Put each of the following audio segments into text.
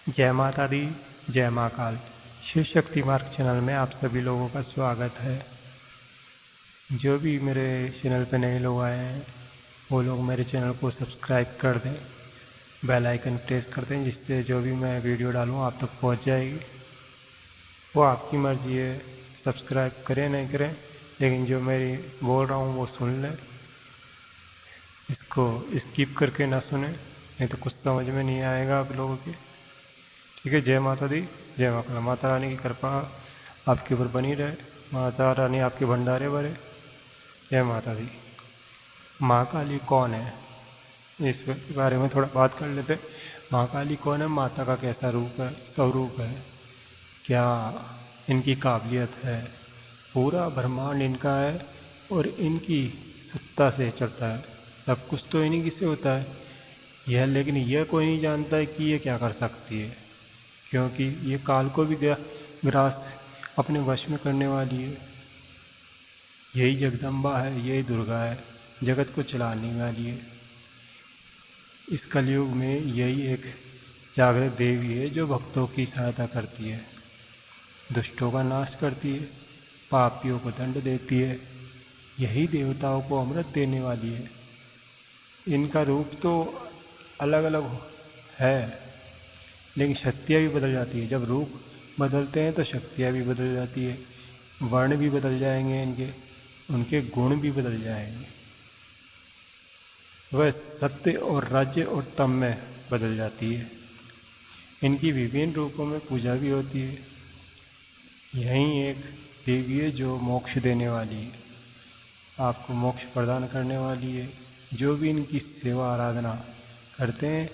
जय माता दी, जय महाकाल। शिव शक्ति मार्ग चैनल में आप सभी लोगों का स्वागत है। जो भी मेरे चैनल पे नए लोग आए हैं वो लोग मेरे चैनल को सब्सक्राइब कर दें, बेल आइकन प्रेस कर दें, जिससे जो भी मैं वीडियो डालूँ आप तक पहुंच जाएगी। वो आपकी मर्ज़ी है, सब्सक्राइब करें नहीं करें, लेकिन जो मेरी बोल रहा हूँ वो सुन लें। इसको स्किप करके ना सुने, नहीं तो कुछ समझ में नहीं आएगा आप लोगों के। ठीक है। जय माता दी, जय महाकाल। माता रानी की कृपा आपके ऊपर बनी रहे, माता रानी आपके भंडारे भरे। जय माता दी। महाकाली कौन है, इस बारे में थोड़ा बात कर लेते। महाकाली कौन है, माता का कैसा रूप है, स्वरूप है, क्या इनकी काबिलियत है। पूरा ब्रह्मांड इनका है और इनकी सत्ता से चलता है। सब कुछ तो इन्हीं की से होता है यह, लेकिन यह कोई नहीं जानता है कि ये क्या कर सकती है, क्योंकि ये काल को भी ग्रास अपने वश में करने वाली है। यही जगदम्बा है, यही दुर्गा है, जगत को चलाने वाली है। इस कलयुग में यही एक जागृत देवी है जो भक्तों की सहायता करती है, दुष्टों का नाश करती है, पापियों को दंड देती है। यही देवताओं को अमृत देने वाली है। इनका रूप तो अलग अलग है, लेकिन शक्तियाँ भी बदल जाती है। जब रूप बदलते हैं तो शक्तियाँ भी बदल जाती है, वर्ण भी बदल जाएंगे इनके, उनके गुण भी बदल जाएंगे। वह सत्य और राज्य और तम में बदल जाती है। इनकी विभिन्न रूपों में पूजा भी होती है। यही एक देवी है जो मोक्ष देने वाली है, आपको मोक्ष प्रदान करने वाली है। जो भी इनकी सेवा आराधना करते हैं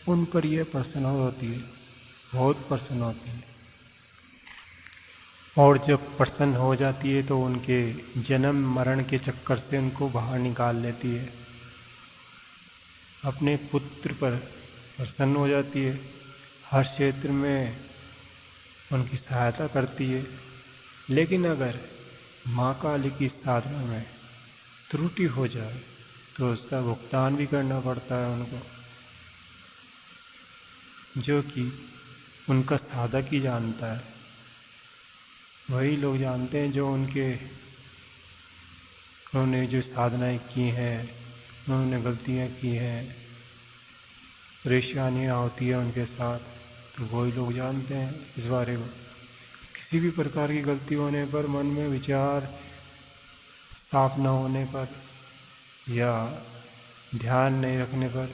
उन पर यह प्रसन्न होती है, बहुत प्रसन्न होती है। और जब प्रसन्न हो जाती है तो उनके जन्म मरण के चक्कर से उनको बाहर निकाल लेती है। अपने पुत्र पर प्रसन्न हो जाती है, हर क्षेत्र में उनकी सहायता करती है। लेकिन अगर माँ काली की साधना में त्रुटि हो जाए तो उसका भुगतान भी करना पड़ता है उनको, जो कि उनका साधक ही जानता है। वही लोग जानते हैं जो उन्होंने जो साधनाएं की हैं, उन्होंने गलतियां की हैं, परेशानियां होती है उनके साथ, तो वही लोग जानते हैं इस बारे में। किसी भी प्रकार की गलती होने पर, मन में विचार साफ न होने पर या ध्यान नहीं रखने पर,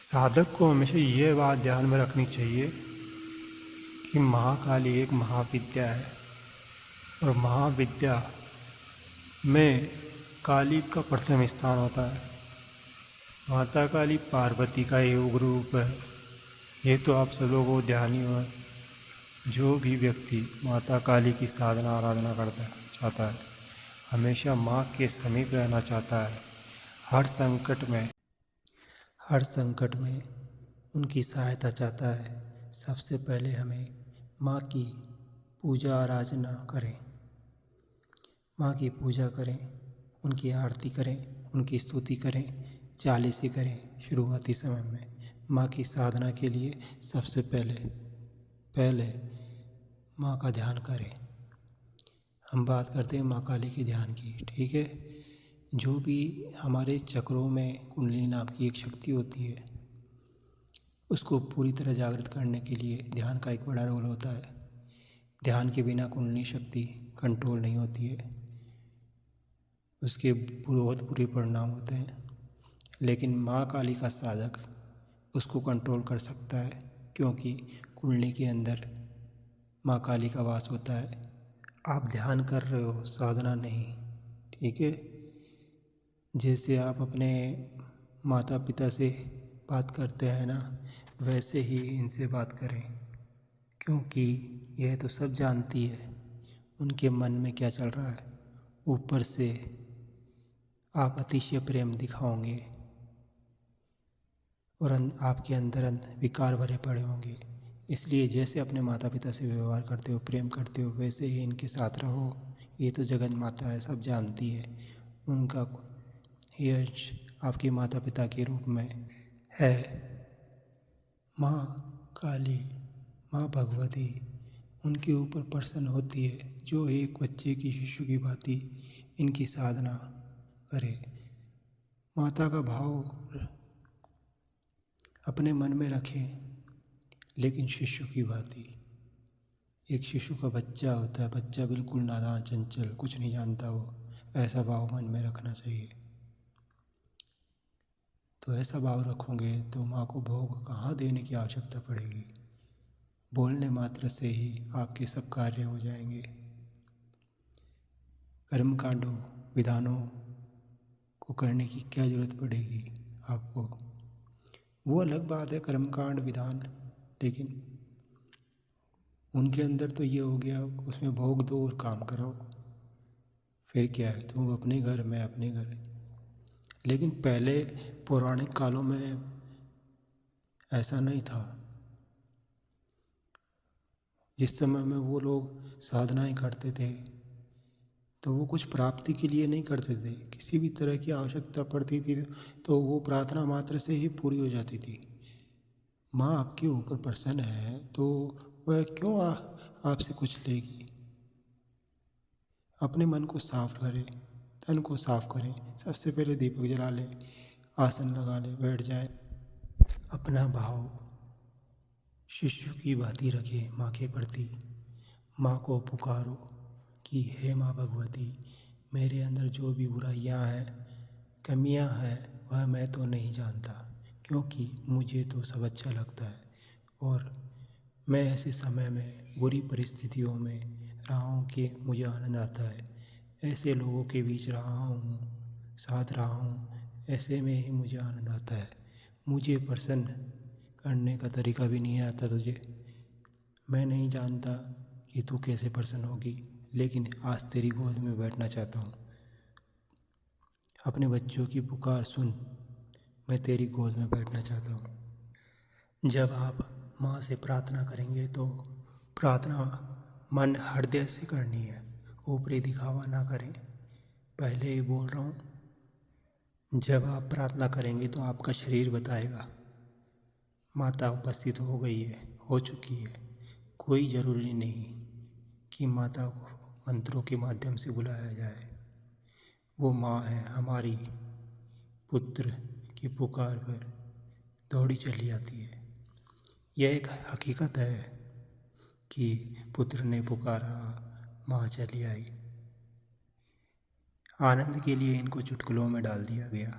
साधक को हमेशा ये बात ध्यान में रखनी चाहिए कि महाकाली एक महाविद्या है, और महाविद्या में काली का प्रथम स्थान होता है। माता काली पार्वती का योग रूप है, ये तो आप सब लोगों को ध्यान ही हो। जो भी व्यक्ति माता काली की साधना आराधना करता चाहता है, हमेशा माँ के समीप रहना चाहता है, हर संकट में उनकी सहायता चाहता है, सबसे पहले हमें माँ की पूजा आराधना करें, माँ की पूजा करें, उनकी आरती करें, उनकी स्तुति करें, चालीसी करें। शुरुआती समय में माँ की साधना के लिए सबसे पहले माँ का ध्यान करें। हम बात करते हैं माँ काली के ध्यान की, ठीक है। जो भी हमारे चक्रों में कुंडली नाम की एक शक्ति होती है, उसको पूरी तरह जागृत करने के लिए ध्यान का एक बड़ा रोल होता है। ध्यान के बिना कुंडली शक्ति कंट्रोल नहीं होती है, उसके बहुत बुरे परिणाम होते हैं। लेकिन माँ काली का साधक उसको कंट्रोल कर सकता है, क्योंकि कुंडली के अंदर माँ काली का वास होता है। आप ध्यान कर रहे हो, साधना नहीं, ठीक है। जैसे आप अपने माता पिता से बात करते हैं ना, वैसे ही इनसे बात करें, क्योंकि यह तो सब जानती है उनके मन में क्या चल रहा है। ऊपर से आप अतिशय प्रेम दिखाओगे और आपके अंदर विकार भरे पड़े होंगे। इसलिए जैसे अपने माता पिता से व्यवहार करते हो, प्रेम करते हो, वैसे ही इनके साथ रहो। ये तो जगत माता है, सब जानती है। उनका यश आपके माता पिता के रूप में है। माँ काली, माँ भगवती उनके ऊपर प्रसन्न होती है जो एक बच्चे की शिशु की भांति इनकी साधना करे। माता का भाव अपने मन में रखें, लेकिन शिशु की भांति। एक शिशु का बच्चा होता है, बच्चा बिल्कुल नादान चंचल, कुछ नहीं जानता, वो ऐसा भाव मन में रखना चाहिए। तो ऐसा भाव रखोगे तो माँ को भोग कहाँ देने की आवश्यकता पड़ेगी। बोलने मात्र से ही आपके सब कार्य हो जाएंगे। कर्मकांडों विधानों को करने की क्या जरूरत पड़ेगी आपको। वो अलग बात है कर्मकांड विधान, लेकिन उनके अंदर तो ये हो गया, उसमें भोग दो और काम कराओ। फिर क्या है, तुम अपने घर में अपने घर। लेकिन पहले पौराणिक कालों में ऐसा नहीं था। जिस समय में वो लोग साधनाएं करते थे तो वो कुछ प्राप्ति के लिए नहीं करते थे। किसी भी तरह की आवश्यकता पड़ती थी तो वो प्रार्थना मात्र से ही पूरी हो जाती थी। माँ आपके ऊपर प्रसन्न है तो वह क्यों आपसे कुछ लेगी। अपने मन को साफ करें, तन को साफ करें। सबसे पहले दीपक जला लें, आसन लगा लें, बैठ जाए। अपना भाव शिशु की भांति रखें माँ के प्रति। माँ को पुकारो कि हे माँ भगवती, मेरे अंदर जो भी बुराइयाँ हैं, कमियाँ हैं, वह मैं तो नहीं जानता, क्योंकि मुझे तो सब अच्छा लगता है और मैं ऐसे समय में बुरी परिस्थितियों में रहा हूँ कि मुझे आनंद आता है। ऐसे लोगों के बीच रहा हूँ, साथ रहा हूँ, ऐसे में ही मुझे आनंद आता है। मुझे प्रसन्न करने का तरीका भी नहीं आता तुझे। मैं नहीं जानता कि तू कैसे प्रसन्न होगी, लेकिन आज तेरी गोद में बैठना चाहता हूँ। अपने बच्चों की पुकार सुन, मैं तेरी गोद में बैठना चाहता हूँ। जब आप माँ से प्रार्थना करेंगे तो प्रार्थना मन हृदय से करनी है, ऊपरी दिखावा ना करें। पहले ही बोल रहा हूँ, जब आप प्रार्थना करेंगे तो आपका शरीर बताएगा माता उपस्थित हो गई है, हो चुकी है। कोई ज़रूरी नहीं कि माता को मंत्रों के माध्यम से बुलाया जाए। वो माँ है हमारी, पुत्र की पुकार पर दौड़ी चली आती है। यह एक हकीकत है कि पुत्र ने पुकारा, माँ चली आई। आनंद के लिए इनको चुटकुलों में डाल दिया गया,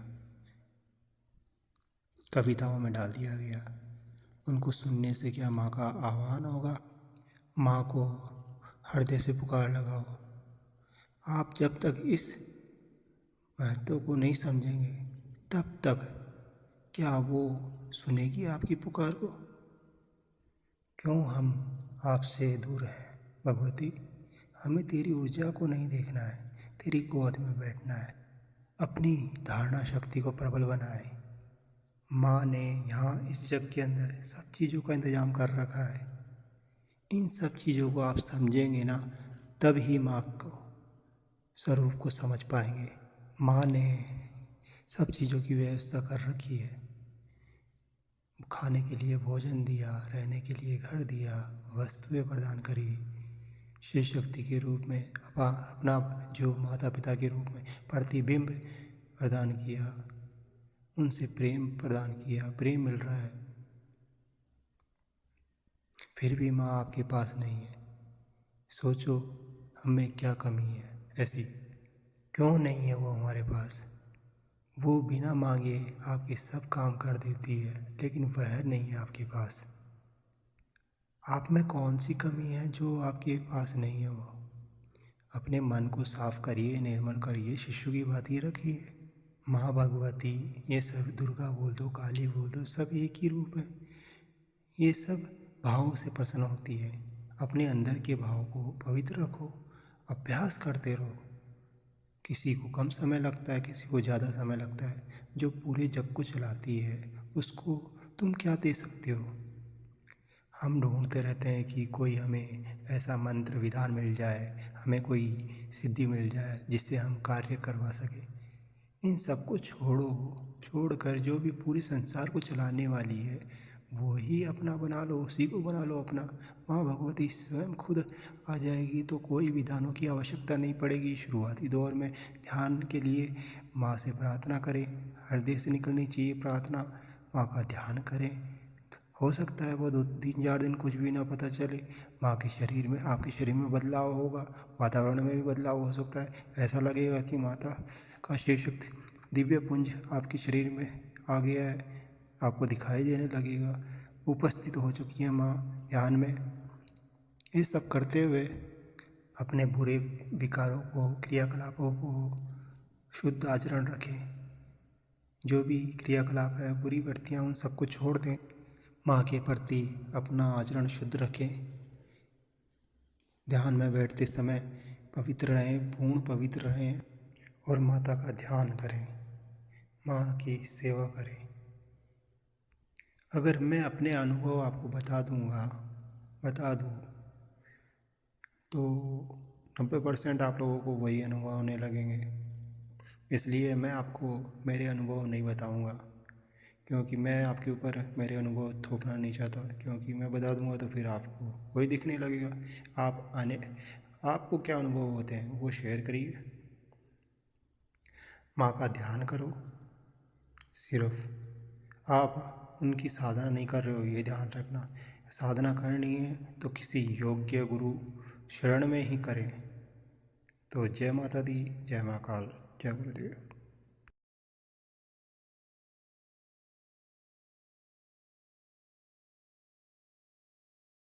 कविताओं में डाल दिया गया। उनको सुनने से क्या माँ का आह्वान होगा। माँ को हृदय से पुकार लगाओ। आप जब तक इस महत्व को नहीं समझेंगे तब तक क्या वो सुनेगी आपकी पुकार को। क्यों हम आपसे दूर हैं भगवती। हमें तेरी ऊर्जा को नहीं देखना है, तेरी गोद में बैठना है। अपनी धारणा शक्ति को प्रबल बनाए। माँ ने यहाँ इस जग के अंदर सब चीज़ों का इंतजाम कर रखा है। इन सब चीज़ों को आप समझेंगे ना, तब ही माँ को स्वरूप को समझ पाएंगे। माँ ने सब चीज़ों की व्यवस्था कर रखी है। खाने के लिए भोजन दिया, रहने के लिए घर दिया, वस्तुएं प्रदान करी। शिव शक्ति के रूप में अपना जो माता पिता के रूप में प्रतिबिंब प्रदान किया, उनसे प्रेम प्रदान किया, प्रेम मिल रहा है। फिर भी माँ आपके पास नहीं है। सोचो हमें क्या कमी है ऐसी, क्यों नहीं है वो हमारे पास। वो बिना मांगे आपके सब काम कर देती है, लेकिन वह नहीं है आपके पास। आप में कौन सी कमी है जो आपके पास नहीं है। वो अपने मन को साफ करिए, निर्मल करिए, शिशु की भांति रखिए। माँ भगवती, ये सब दुर्गा बोल दो, काली बोल दो, सब एक ही रूप है। ये सब भावों से प्रसन्न होती है। अपने अंदर के भाव को पवित्र रखो, अभ्यास करते रहो। किसी को कम समय लगता है, किसी को ज़्यादा समय लगता है। जो पूरे जग को चलाती है उसको तुम क्या दे सकते हो। हम ढूंढते रहते हैं कि कोई हमें ऐसा मंत्र विधान मिल जाए, हमें कोई सिद्धि मिल जाए जिससे हम कार्य करवा सकें। इन सब को छोड़कर जो भी पूरे संसार को चलाने वाली है वो ही अपना बना लो, उसी को बना लो अपना। माँ भगवती स्वयं खुद आ जाएगी, तो कोई विधानों की आवश्यकता नहीं पड़ेगी। शुरुआती दौर में ध्यान के लिए माँ से प्रार्थना करें, हृदय से निकलनी चाहिए प्रार्थना। माँ का ध्यान करें, हो सकता है वो 2-3-4 दिन कुछ भी ना पता चले, माँ के शरीर में, आपके शरीर में बदलाव होगा, वातावरण में भी बदलाव हो सकता है। ऐसा लगेगा कि माता का शिव शक्ति दिव्य पुंज आपके शरीर में आ गया है, आपको दिखाई देने लगेगा, उपस्थित हो चुकी है माँ ध्यान में। ये सब करते हुए अपने बुरे विकारों को, क्रियाकलापों को शुद्ध आचरण रखें। जो भी क्रियाकलाप है, बुरी वृत्तियाँ, उन सबको छोड़ दें। माँ के प्रति अपना आचरण शुद्ध रखें। ध्यान में बैठते समय पवित्र रहें, पूर्ण पवित्र रहें और माता का ध्यान करें, माँ की सेवा करें। अगर मैं अपने अनुभव आपको बता दूँ तो 90% आप लोगों को वही अनुभव होने लगेंगे। इसलिए मैं आपको मेरे अनुभव नहीं बताऊँगा, क्योंकि मैं आपके ऊपर मेरे अनुभव थोपना नहीं चाहता, क्योंकि मैं बता दूंगा तो फिर आपको वही दिखने लगेगा। आपको क्या अनुभव होते हैं वो शेयर करिए। माँ का ध्यान करो, सिर्फ आप उनकी साधना नहीं कर रहे हो, ये ध्यान रखना। साधना करनी है तो किसी योग्य गुरु शरण में ही करें। तो जय माता दी, जय महाकाल, जय गुरुदेव।